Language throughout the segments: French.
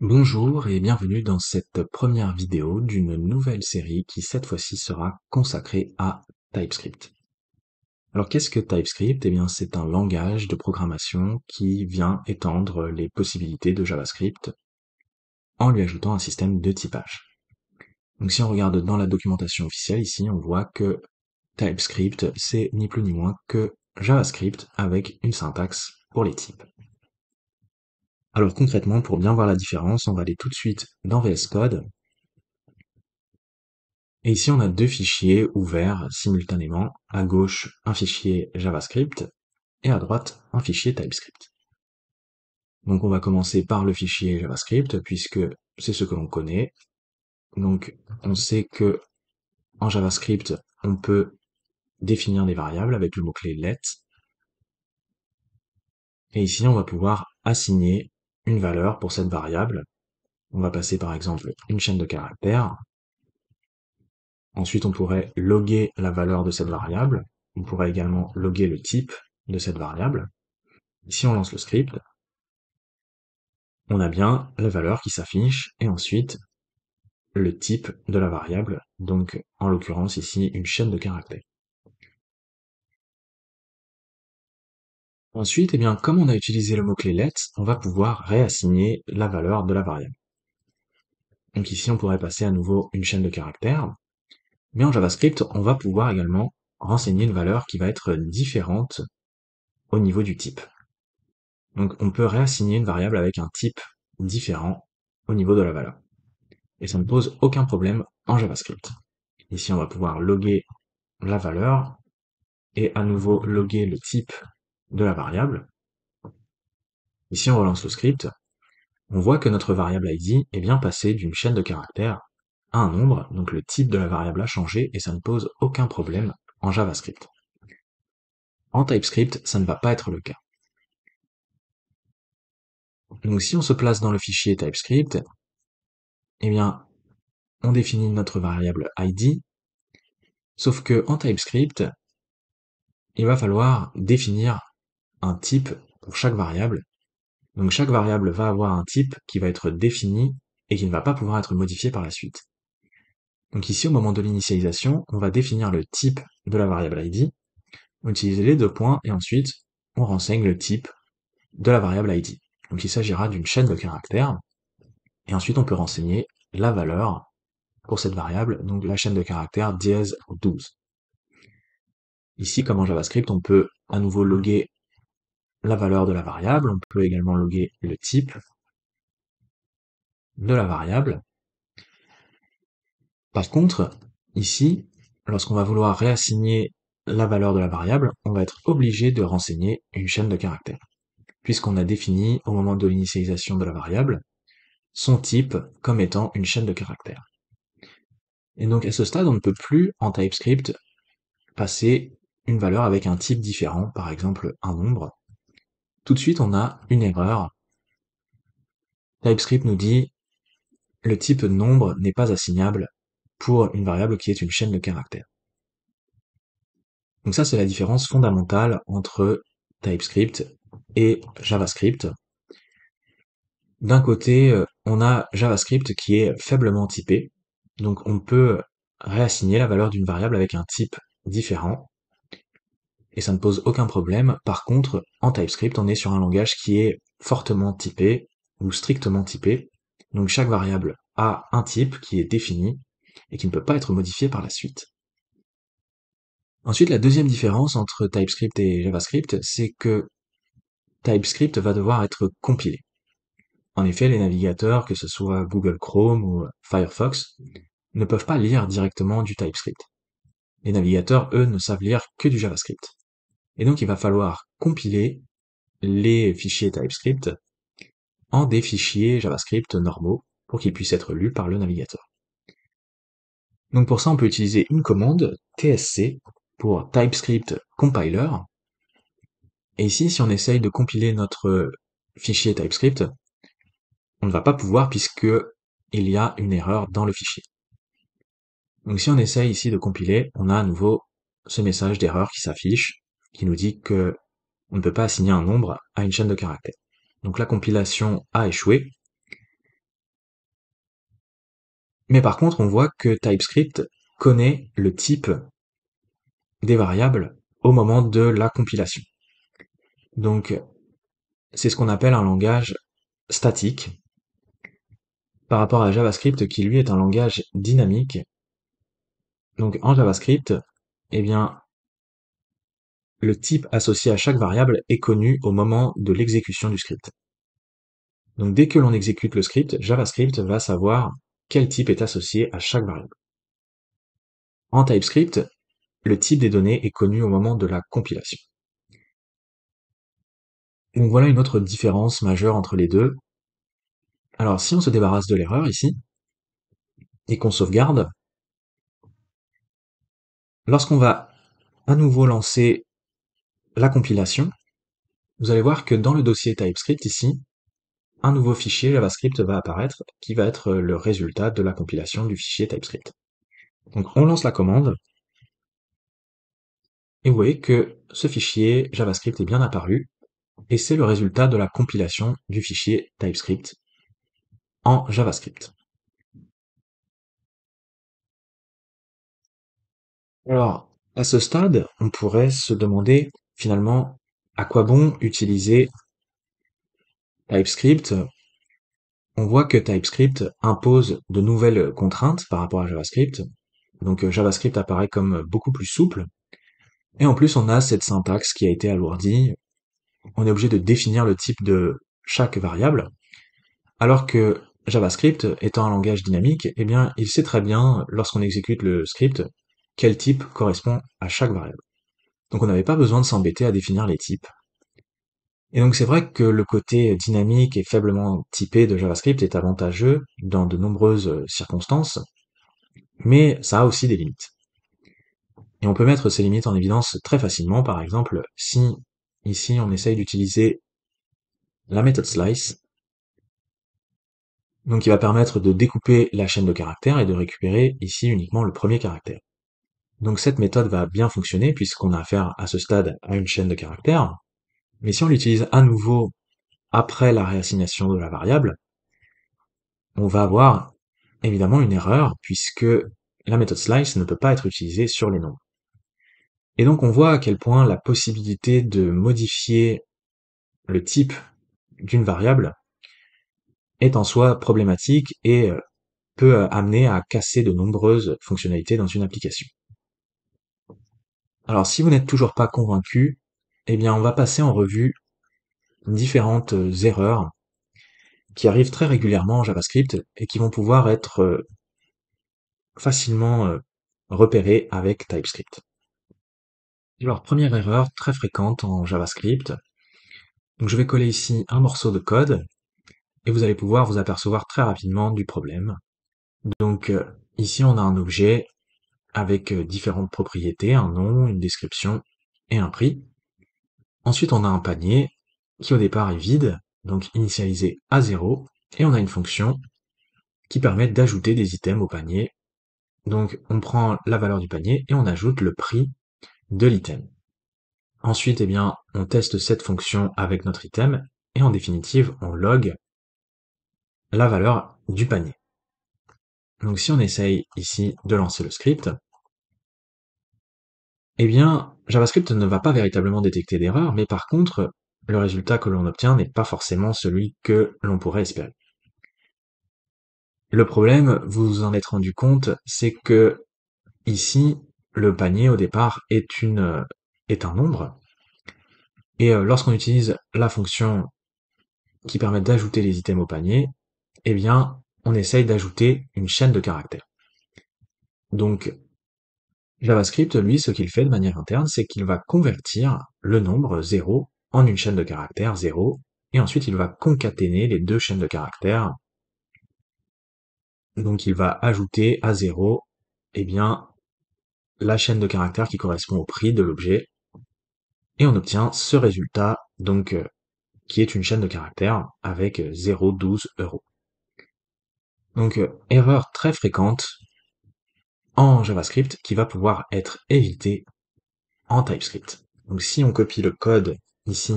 Bonjour et bienvenue dans cette première vidéo d'une nouvelle série qui cette fois-ci sera consacrée à TypeScript. Alors qu'est-ce que TypeScript? Eh bien c'est un langage de programmation qui vient étendre les possibilités de JavaScript en lui ajoutant un système de typage. Donc si on regarde dans la documentation officielle ici, on voit que TypeScript c'est ni plus ni moins que JavaScript avec une syntaxe pour les types. Alors concrètement, pour bien voir la différence, on va aller tout de suite dans VS Code. Et ici, on a deux fichiers ouverts simultanément. À gauche, un fichier JavaScript et à droite, un fichier TypeScript. Donc, on va commencer par le fichier JavaScript puisque c'est ce que l'on connaît. Donc, on sait que en JavaScript, on peut définir des variables avec le mot-clé let. Et ici, on va pouvoir assigner une valeur pour cette variable. On va passer par exemple une chaîne de caractères. Ensuite, on pourrait loguer la valeur de cette variable. On pourrait également loguer le type de cette variable. Si on lance le script, on a bien la valeur qui s'affiche et ensuite le type de la variable, donc en l'occurrence ici une chaîne de caractères. Ensuite, eh bien, comme on a utilisé le mot-clé let, on va pouvoir réassigner la valeur de la variable. Donc ici, on pourrait passer à nouveau une chaîne de caractères, mais en JavaScript, on va pouvoir également renseigner une valeur qui va être différente au niveau du type. Donc on peut réassigner une variable avec un type différent au niveau de la valeur. Et ça ne pose aucun problème en JavaScript. Ici, on va pouvoir loguer la valeur et à nouveau loguer le type de la variable. Ici, on relance le script. On voit que notre variable id est bien passée d'une chaîne de caractères à un nombre, donc le type de la variable a changé et ça ne pose aucun problème en JavaScript. En TypeScript, ça ne va pas être le cas. Donc si on se place dans le fichier TypeScript, eh bien, on définit notre variable id, sauf que en TypeScript, il va falloir définir un type pour chaque variable. Donc chaque variable va avoir un type qui va être défini et qui ne va pas pouvoir être modifié par la suite. Donc ici, au moment de l'initialisation, on va définir le type de la variable id, on utilise les deux points et ensuite on renseigne le type de la variable id. Donc il s'agira d'une chaîne de caractères et ensuite on peut renseigner la valeur pour cette variable, donc la chaîne de caractères dièse 12. Ici, comme en JavaScript, on peut à nouveau loguer la valeur de la variable, on peut également loguer le type de la variable. Par contre, ici, lorsqu'on va vouloir réassigner la valeur de la variable, on va être obligé de renseigner une chaîne de caractères, puisqu'on a défini, au moment de l'initialisation de la variable, son type comme étant une chaîne de caractères. Et donc à ce stade, on ne peut plus, en TypeScript, passer une valeur avec un type différent, par exemple un nombre. Tout de suite, on a une erreur. TypeScript nous dit le type nombre n'est pas assignable pour une variable qui est une chaîne de caractères. Donc ça, c'est la différence fondamentale entre TypeScript et JavaScript. D'un côté, on a JavaScript qui est faiblement typé, donc on peut réassigner la valeur d'une variable avec un type différent, et ça ne pose aucun problème. Par contre, en TypeScript, on est sur un langage qui est fortement typé, ou strictement typé, donc chaque variable a un type qui est défini, et qui ne peut pas être modifié par la suite. Ensuite, la deuxième différence entre TypeScript et JavaScript, c'est que TypeScript va devoir être compilé. En effet, les navigateurs, que ce soit Google Chrome ou Firefox, ne peuvent pas lire directement du TypeScript. Les navigateurs, eux, ne savent lire que du JavaScript. Et donc, il va falloir compiler les fichiers TypeScript en des fichiers JavaScript normaux pour qu'ils puissent être lus par le navigateur. Donc pour ça, on peut utiliser une commande tsc pour TypeScript Compiler. Et ici, si on essaye de compiler notre fichier TypeScript, on ne va pas pouvoir puisque il y a une erreur dans le fichier. Donc si on essaye ici de compiler, on a à nouveau ce message d'erreur qui s'affiche, qui nous dit que on ne peut pas assigner un nombre à une chaîne de caractères. Donc la compilation a échoué. Mais par contre, on voit que TypeScript connaît le type des variables au moment de la compilation. Donc, c'est ce qu'on appelle un langage statique par rapport à JavaScript qui lui est un langage dynamique. Donc en JavaScript, eh bien, le type associé à chaque variable est connu au moment de l'exécution du script. Donc dès que l'on exécute le script, JavaScript va savoir quel type est associé à chaque variable. En TypeScript, le type des données est connu au moment de la compilation. Donc voilà une autre différence majeure entre les deux. Alors si on se débarrasse de l'erreur ici, et qu'on sauvegarde, lorsqu'on va à nouveau lancer la compilation, vous allez voir que dans le dossier TypeScript ici, un nouveau fichier JavaScript va apparaître qui va être le résultat de la compilation du fichier TypeScript. Donc on lance la commande et vous voyez que ce fichier JavaScript est bien apparu et c'est le résultat de la compilation du fichier TypeScript en JavaScript. Alors, à ce stade, on pourrait se demander finalement à quoi bon utiliser TypeScript. On voit que TypeScript impose de nouvelles contraintes par rapport à JavaScript. Donc JavaScript apparaît comme beaucoup plus souple. Et en plus, on a cette syntaxe qui a été alourdie. On est obligé de définir le type de chaque variable. Alors que JavaScript, étant un langage dynamique, eh bien, il sait très bien, lorsqu'on exécute le script, quel type correspond à chaque variable. Donc on n'avait pas besoin de s'embêter à définir les types. Et donc c'est vrai que le côté dynamique et faiblement typé de JavaScript est avantageux dans de nombreuses circonstances, mais ça a aussi des limites. Et on peut mettre ces limites en évidence très facilement, par exemple, si ici on essaye d'utiliser la méthode slice, donc qui va permettre de découper la chaîne de caractères et de récupérer ici uniquement le premier caractère. Donc cette méthode va bien fonctionner puisqu'on a affaire à ce stade à une chaîne de caractères, mais si on l'utilise à nouveau après la réassignation de la variable, on va avoir évidemment une erreur puisque la méthode slice ne peut pas être utilisée sur les nombres. Et donc on voit à quel point la possibilité de modifier le type d'une variable est en soi problématique et peut amener à casser de nombreuses fonctionnalités dans une application. Alors si vous n'êtes toujours pas convaincu, eh bien on va passer en revue différentes erreurs qui arrivent très régulièrement en JavaScript et qui vont pouvoir être facilement repérées avec TypeScript. Alors première erreur très fréquente en JavaScript, donc je vais coller ici un morceau de code et vous allez pouvoir vous apercevoir très rapidement du problème. Donc ici on a un objet avec différentes propriétés, un nom, une description et un prix. Ensuite on a un panier qui au départ est vide, donc initialisé à 0, et on a une fonction qui permet d'ajouter des items au panier. Donc on prend la valeur du panier et on ajoute le prix de l'item. Ensuite, eh bien, on teste cette fonction avec notre item, et en définitive, on log la valeur du panier. Donc si on essaye ici de lancer le script, eh bien, JavaScript ne va pas véritablement détecter d'erreur, mais par contre, le résultat que l'on obtient n'est pas forcément celui que l'on pourrait espérer. Le problème, vous vous en êtes rendu compte, c'est que ici, le panier au départ est un nombre, et lorsqu'on utilise la fonction qui permet d'ajouter les items au panier, eh bien, on essaye d'ajouter une chaîne de caractères. Donc, JavaScript, lui, ce qu'il fait de manière interne, c'est qu'il va convertir le nombre 0 en une chaîne de caractères 0, et ensuite il va concaténer les deux chaînes de caractères. Donc il va ajouter à 0, eh bien, la chaîne de caractères qui correspond au prix de l'objet, et on obtient ce résultat, donc, qui est une chaîne de caractères avec 0,12 euros. Donc, erreur très fréquente en JavaScript qui va pouvoir être évitée en TypeScript. Donc si on copie le code ici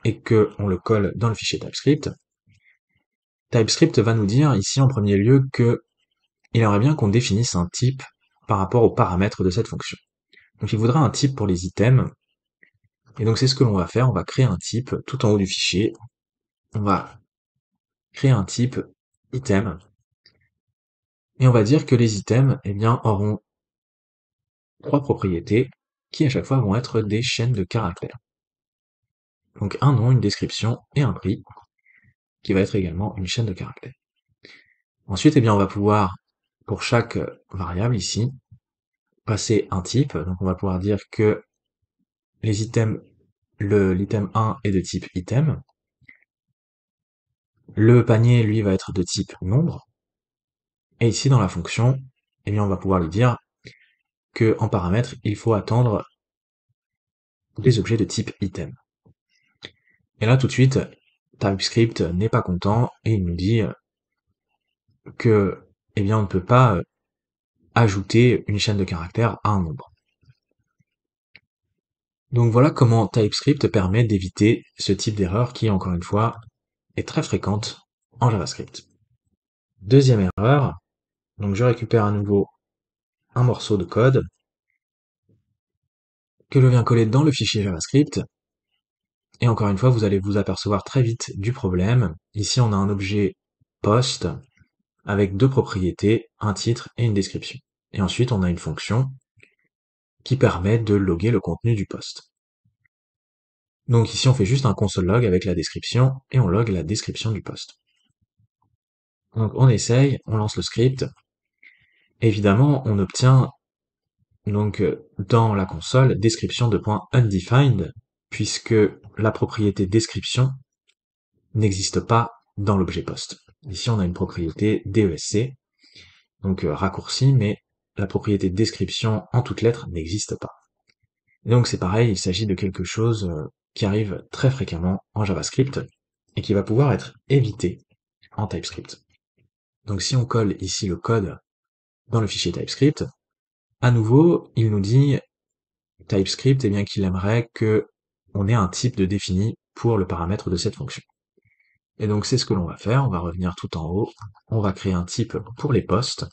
et que on le colle dans le fichier TypeScript, TypeScript va nous dire ici en premier lieu que il aimerait bien qu'on définisse un type par rapport aux paramètres de cette fonction. Donc il voudra un type pour les items, et donc c'est ce que l'on va faire, on va créer un type tout en haut du fichier, on va créer un type item, et on va dire que les items, eh bien, auront trois propriétés qui à chaque fois vont être des chaînes de caractères. Donc un nom, une description et un prix, qui va être également une chaîne de caractères. Ensuite, eh bien, on va pouvoir, pour chaque variable ici, passer un type. Donc on va pouvoir dire que les items, l'item 1 est de type item. Le panier, lui, va être de type nombre. Et ici, dans la fonction, eh bien, on va pouvoir lui dire que en paramètre, il faut attendre des objets de type item. Et là, tout de suite, TypeScript n'est pas content et il nous dit que, eh bien, on ne peut pas ajouter une chaîne de caractères à un nombre. Donc voilà comment TypeScript permet d'éviter ce type d'erreur qui, encore une fois, est très fréquente en JavaScript. Deuxième erreur, donc je récupère à nouveau un morceau de code que je viens coller dans le fichier JavaScript. Et encore une fois, vous allez vous apercevoir très vite du problème. Ici, on a un objet post avec deux propriétés, un titre et une description. Et ensuite, on a une fonction qui permet de loguer le contenu du post. Donc ici, on fait juste un console log avec la description et on log la description du post. Donc on essaye, on lance le script. Évidemment, on obtient donc dans la console description de point undefined puisque la propriété description n'existe pas dans l'objet post. Ici, on a une propriété DESC, donc raccourci, mais la propriété description en toutes lettres n'existe pas. Et donc c'est pareil, il s'agit de quelque chose qui arrive très fréquemment en JavaScript et qui va pouvoir être évité en TypeScript. Donc si on colle ici le code dans le fichier TypeScript, à nouveau, il nous dit TypeScript, eh bien qu'il aimerait que on ait un type de défini pour le paramètre de cette fonction. Et donc c'est ce que l'on va faire, on va revenir tout en haut, on va créer un type pour les posts,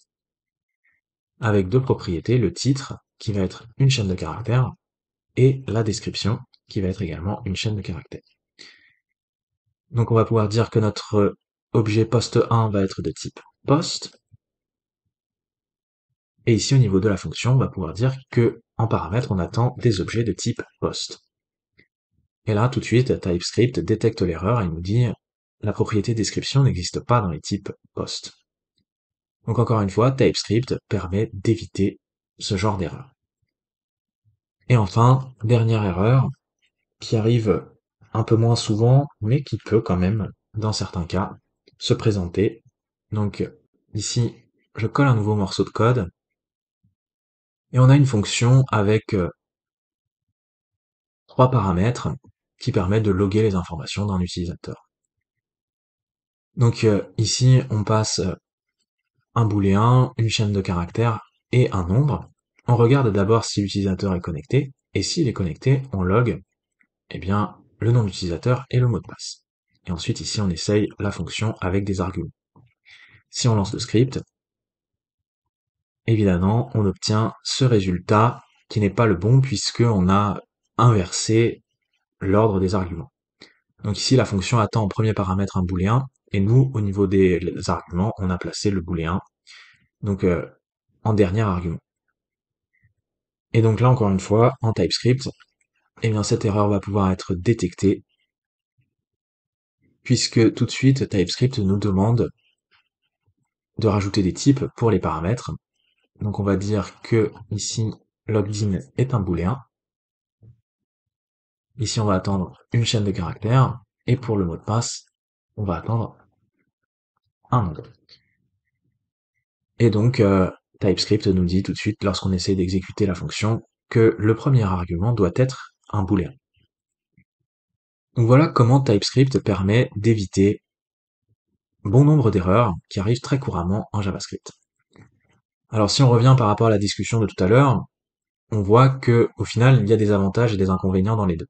avec deux propriétés, le titre, qui va être une chaîne de caractères, et la description, qui va être également une chaîne de caractères. Donc on va pouvoir dire que notre objet post1 va être de type post, et ici au niveau de la fonction, on va pouvoir dire que en paramètre, on attend des objets de type post. Et là, tout de suite, TypeScript détecte l'erreur et nous dit la propriété description n'existe pas dans les types post. Donc encore une fois, TypeScript permet d'éviter ce genre d'erreur. Et enfin, dernière erreur, qui arrive un peu moins souvent, mais qui peut quand même, dans certains cas, se présenter. Donc ici, je colle un nouveau morceau de code, et on a une fonction avec trois paramètres qui permettent de loguer les informations d'un utilisateur. Donc ici, on passe un booléen, une chaîne de caractères et un nombre. On regarde d'abord si l'utilisateur est connecté, et s'il est connecté, on log eh bien, le nom d'utilisateur et le mot de passe. Et ensuite, ici, on essaye la fonction avec des arguments. Si on lance le script, évidemment, on obtient ce résultat qui n'est pas le bon puisqu'on a inversé l'ordre des arguments. Donc ici, la fonction attend en premier paramètre un booléen, et nous, au niveau des arguments, on a placé le booléen donc en dernier argument. Et donc là, encore une fois, en TypeScript, eh bien, cette erreur va pouvoir être détectée, puisque tout de suite, TypeScript nous demande de rajouter des types pour les paramètres. Donc on va dire que ici, logged-in est un booléen. Ici, on va attendre une chaîne de caractères, et pour le mot de passe, on va attendre un nombre. Et donc, TypeScript nous dit tout de suite, lorsqu'on essaie d'exécuter la fonction, que le premier argument doit être un booléen. Donc voilà comment TypeScript permet d'éviter bon nombre d'erreurs qui arrivent très couramment en JavaScript. Alors si on revient par rapport à la discussion de tout à l'heure, on voit que au final, il y a des avantages et des inconvénients dans les deux.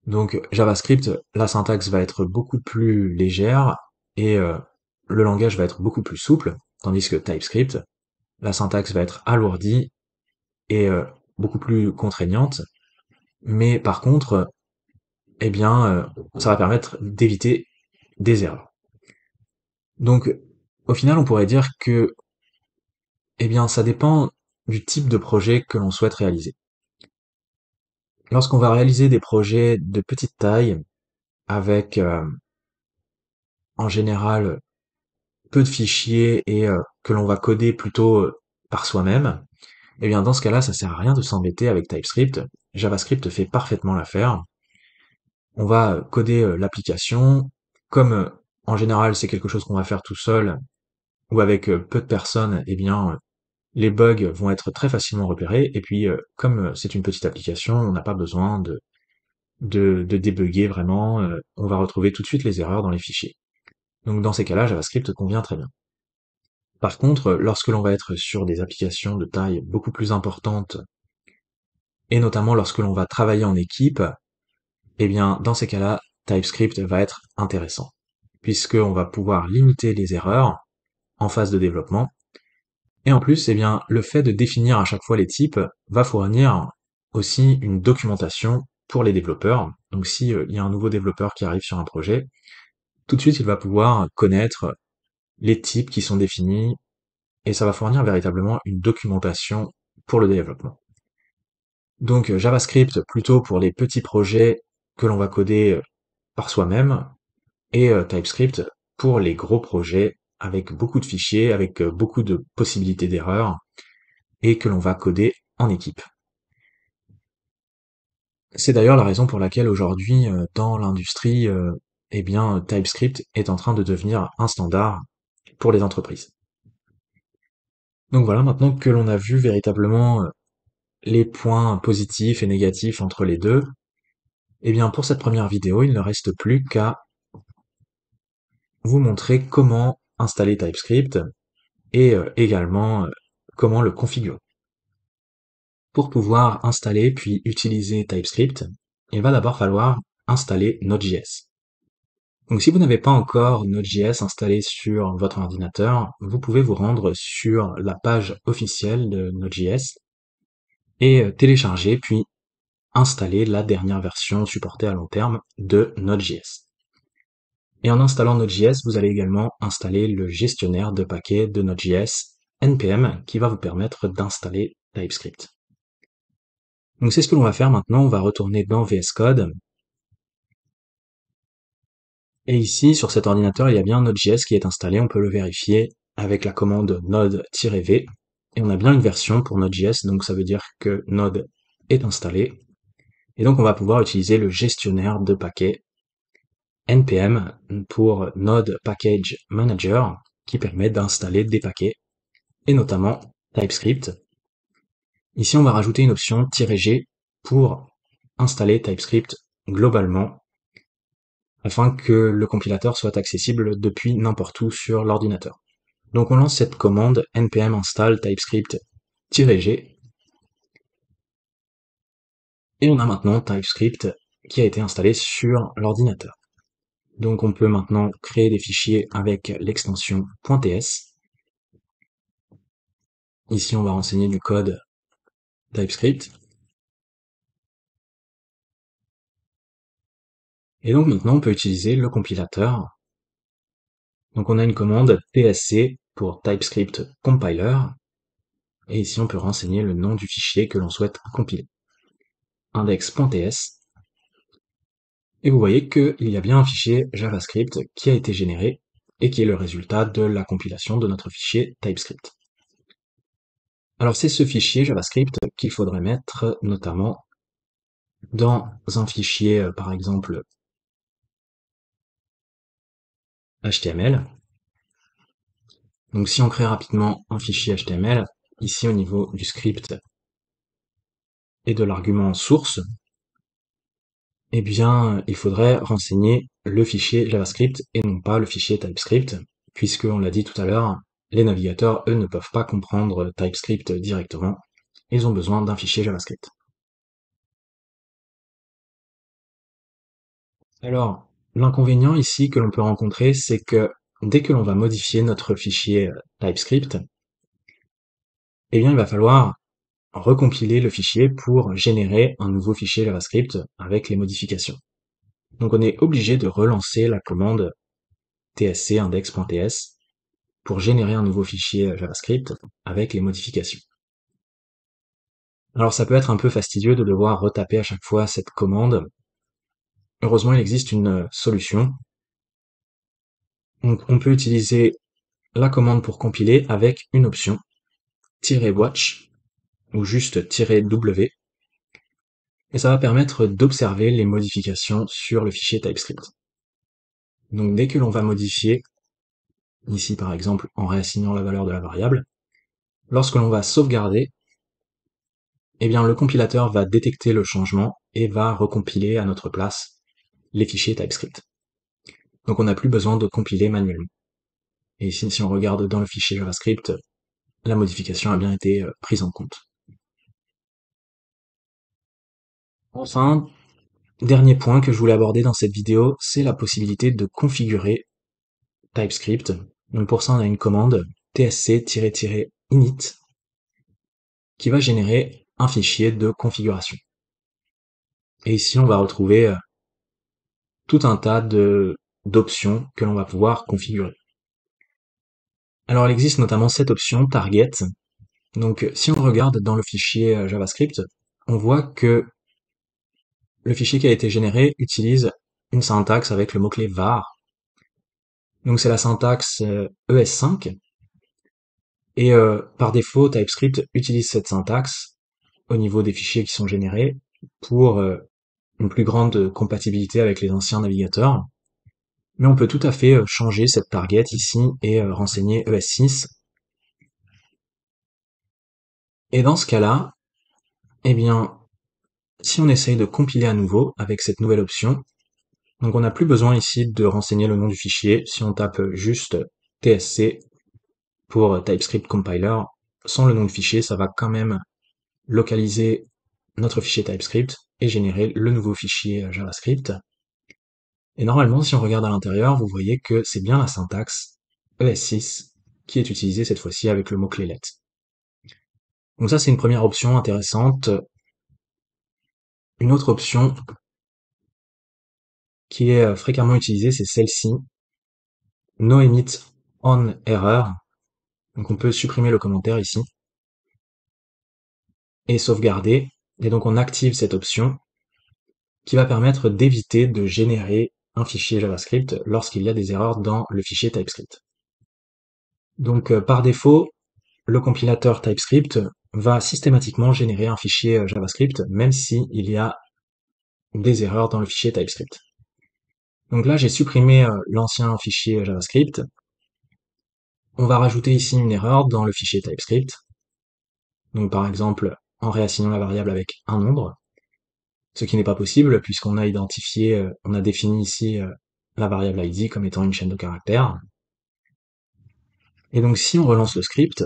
Donc JavaScript, la syntaxe va être beaucoup plus légère, et le langage va être beaucoup plus souple, tandis que TypeScript, la syntaxe va être alourdie et beaucoup plus contraignante, mais par contre, eh bien, ça va permettre d'éviter des erreurs. Donc, au final, on pourrait dire que, eh bien, ça dépend du type de projet que l'on souhaite réaliser. Lorsqu'on va réaliser des projets de petite taille, avec en général peu de fichiers et que l'on va coder plutôt par soi-même, eh bien dans ce cas-là, ça sert à rien de s'embêter avec TypeScript. JavaScript fait parfaitement l'affaire. On va coder l'application, comme en général c'est quelque chose qu'on va faire tout seul ou avec peu de personnes, eh bien les bugs vont être très facilement repérés, et puis comme c'est une petite application, on n'a pas besoin de débugger vraiment, on va retrouver tout de suite les erreurs dans les fichiers. Donc dans ces cas-là, JavaScript convient très bien. Par contre, lorsque l'on va être sur des applications de taille beaucoup plus importante, et notamment lorsque l'on va travailler en équipe, eh bien dans ces cas-là, TypeScript va être intéressant, puisqu'on va pouvoir limiter les erreurs en phase de développement. Et en plus, eh bien, le fait de définir à chaque fois les types va fournir aussi une documentation pour les développeurs. Donc si il y a un nouveau développeur qui arrive sur un projet, tout de suite il va pouvoir connaître les types qui sont définis, et ça va fournir véritablement une documentation pour le développement. Donc JavaScript plutôt pour les petits projets que l'on va coder par soi-même, et TypeScript pour les gros projets avec beaucoup de fichiers, avec beaucoup de possibilités d'erreurs, et que l'on va coder en équipe. C'est d'ailleurs la raison pour laquelle aujourd'hui, dans l'industrie, eh bien, TypeScript est en train de devenir un standard pour les entreprises. Donc voilà, maintenant que l'on a vu véritablement les points positifs et négatifs entre les deux, eh bien pour cette première vidéo, il ne reste plus qu'à vous montrer comment installer TypeScript et également comment le configurer. Pour pouvoir installer puis utiliser TypeScript, il va d'abord falloir installer Node.js. Donc si vous n'avez pas encore Node.js installé sur votre ordinateur, vous pouvez vous rendre sur la page officielle de Node.js et télécharger puis installer la dernière version supportée à long terme de Node.js. Et en installant Node.js, vous allez également installer le gestionnaire de paquets de Node.js npm qui va vous permettre d'installer TypeScript. Donc c'est ce que l'on va faire maintenant, on va retourner dans VS Code. Et ici, sur cet ordinateur, il y a bien Node.js qui est installé, on peut le vérifier avec la commande node-v. Et on a bien une version pour Node.js, donc ça veut dire que Node est installé. Et donc on va pouvoir utiliser le gestionnaire de paquets npm pour Node Package Manager qui permet d'installer des paquets, et notamment TypeScript. Ici, on va rajouter une option "-g" pour installer TypeScript globalement, afin que le compilateur soit accessible depuis n'importe où sur l'ordinateur. Donc on lance cette commande npm install TypeScript-g, et on a maintenant TypeScript qui a été installé sur l'ordinateur. Donc on peut maintenant créer des fichiers avec l'extension .ts. Ici on va renseigner du code TypeScript. Et donc maintenant on peut utiliser le compilateur. Donc on a une commande tsc pour TypeScript Compiler, et ici on peut renseigner le nom du fichier que l'on souhaite compiler. Index.ts. Et vous voyez qu'il y a bien un fichier JavaScript qui a été généré et qui est le résultat de la compilation de notre fichier TypeScript. Alors c'est ce fichier JavaScript qu'il faudrait mettre notamment dans un fichier, par exemple, HTML. Donc si on crée rapidement un fichier HTML, ici au niveau du script et de l'argument source, eh bien, il faudrait renseigner le fichier JavaScript et non pas le fichier TypeScript, puisque, on l'a dit tout à l'heure, les navigateurs, eux, ne peuvent pas comprendre TypeScript directement. Ils ont besoin d'un fichier JavaScript. Alors, l'inconvénient ici que l'on peut rencontrer, c'est que dès que l'on va modifier notre fichier TypeScript, eh bien, il va falloir recompiler le fichier pour générer un nouveau fichier JavaScript avec les modifications. Donc on est obligé de relancer la commande tsc index.ts pour générer un nouveau fichier JavaScript avec les modifications. Alors ça peut être un peu fastidieux de devoir retaper à chaque fois cette commande. Heureusement, il existe une solution. Donc on peut utiliser la commande pour compiler avec une option -watch ou juste -w, et ça va permettre d'observer les modifications sur le fichier TypeScript. Donc dès que l'on va modifier, ici par exemple en réassignant la valeur de la variable, lorsque l'on va sauvegarder, eh bien le compilateur va détecter le changement et va recompiler à notre place les fichiers TypeScript. Donc on n'a plus besoin de compiler manuellement. Et ici, si on regarde dans le fichier JavaScript, la modification a bien été prise en compte. Enfin, dernier point que je voulais aborder dans cette vidéo, c'est la possibilité de configurer TypeScript. Donc pour ça, on a une commande tsc-init qui va générer un fichier de configuration. Et ici, on va retrouver tout un tas d'options que l'on va pouvoir configurer. Alors, il existe notamment cette option target. Donc, si on regarde dans le fichier JavaScript, on voit que le fichier qui a été généré utilise une syntaxe avec le mot-clé var. Donc, c'est la syntaxe ES5. Et par défaut, TypeScript utilise cette syntaxe au niveau des fichiers qui sont générés pour une plus grande compatibilité avec les anciens navigateurs. Mais on peut tout à fait changer cette target ici et renseigner ES6. Et dans ce cas-là, eh bien, si on essaye de compiler à nouveau avec cette nouvelle option, donc on n'a plus besoin ici de renseigner le nom du fichier. Si on tape juste tsc pour TypeScript Compiler, sans le nom de fichier, ça va quand même localiser notre fichier TypeScript et générer le nouveau fichier JavaScript. Et normalement, si on regarde à l'intérieur, vous voyez que c'est bien la syntaxe ES6 qui est utilisée cette fois-ci avec le mot-clé let. Donc ça, c'est une première option intéressante. Une autre option qui est fréquemment utilisée, c'est celle-ci, no emit on error. Donc on peut supprimer le commentaire ici et sauvegarder. Et donc on active cette option qui va permettre d'éviter de générer un fichier JavaScript lorsqu'il y a des erreurs dans le fichier TypeScript. Donc par défaut, le compilateur TypeScript va systématiquement générer un fichier JavaScript même s'il y a des erreurs dans le fichier TypeScript. Donc là, j'ai supprimé l'ancien fichier JavaScript. On va rajouter ici une erreur dans le fichier TypeScript. Donc par exemple, en réassignant la variable avec un nombre, ce qui n'est pas possible puisqu'on a identifié, on a défini ici la variable id comme étant une chaîne de caractères. Et donc si on relance le script,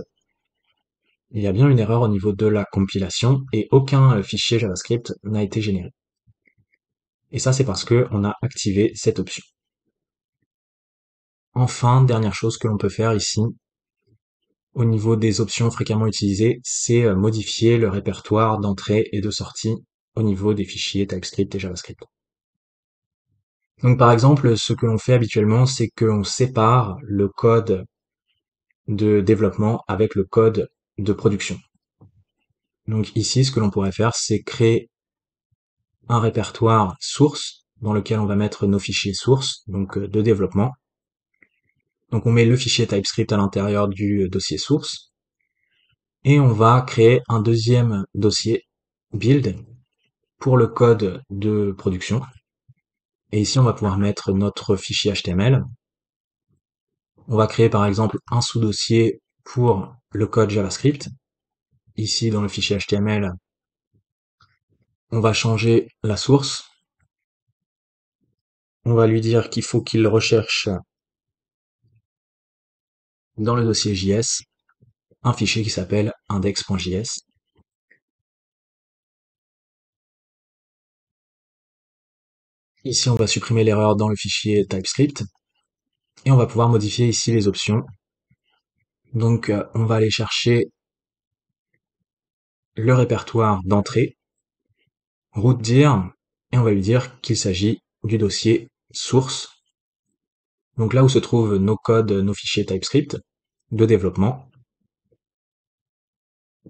il y a bien une erreur au niveau de la compilation et aucun fichier JavaScript n'a été généré. Et ça, c'est parce qu'on a activé cette option. Enfin, dernière chose que l'on peut faire ici, au niveau des options fréquemment utilisées, c'est modifier le répertoire d'entrée et de sortie au niveau des fichiers TypeScript et JavaScript. Donc par exemple, ce que l'on fait habituellement, c'est que l'on sépare le code de développement avec le code de production. Donc ici, ce que l'on pourrait faire, c'est créer un répertoire source dans lequel on va mettre nos fichiers sources, donc de développement. Donc on met le fichier TypeScript à l'intérieur du dossier source, et on va créer un deuxième dossier build pour le code de production. Et ici, on va pouvoir mettre notre fichier HTML. On va créer par exemple un sous-dossier pour le code JavaScript. Ici, dans le fichier HTML, on va changer la source. On va lui dire qu'il faut qu'il recherche dans le dossier JS un fichier qui s'appelle index.js. Ici, on va supprimer l'erreur dans le fichier TypeScript. Et on va pouvoir modifier ici les options. Donc on va aller chercher le répertoire d'entrée, root dir, et on va lui dire qu'il s'agit du dossier source. Donc là où se trouvent nos codes, nos fichiers TypeScript de développement.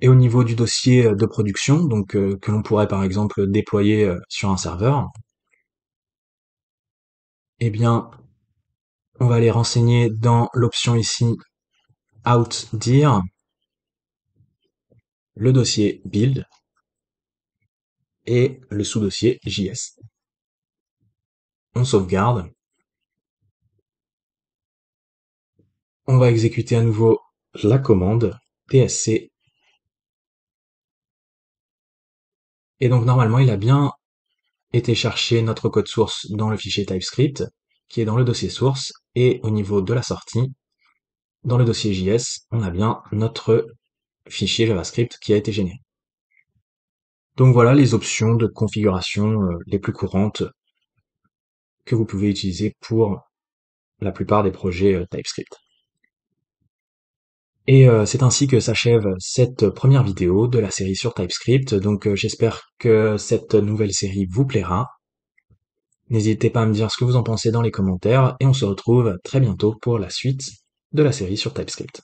Et au niveau du dossier de production, donc que l'on pourrait par exemple déployer sur un serveur, eh bien, on va aller renseigner dans l'option ici outDir le dossier build et le sous-dossier JS. On sauvegarde. On va exécuter à nouveau la commande tsc. Et donc normalement, il a bien été chercher notre code source dans le fichier TypeScript, qui est dans le dossier source, et au niveau de la sortie, dans le dossier JS, on a bien notre fichier JavaScript qui a été généré. Donc voilà les options de configuration les plus courantes que vous pouvez utiliser pour la plupart des projets TypeScript. Et c'est ainsi que s'achève cette première vidéo de la série sur TypeScript. Donc j'espère que cette nouvelle série vous plaira. N'hésitez pas à me dire ce que vous en pensez dans les commentaires et on se retrouve très bientôt pour la suite de la série sur TypeScript.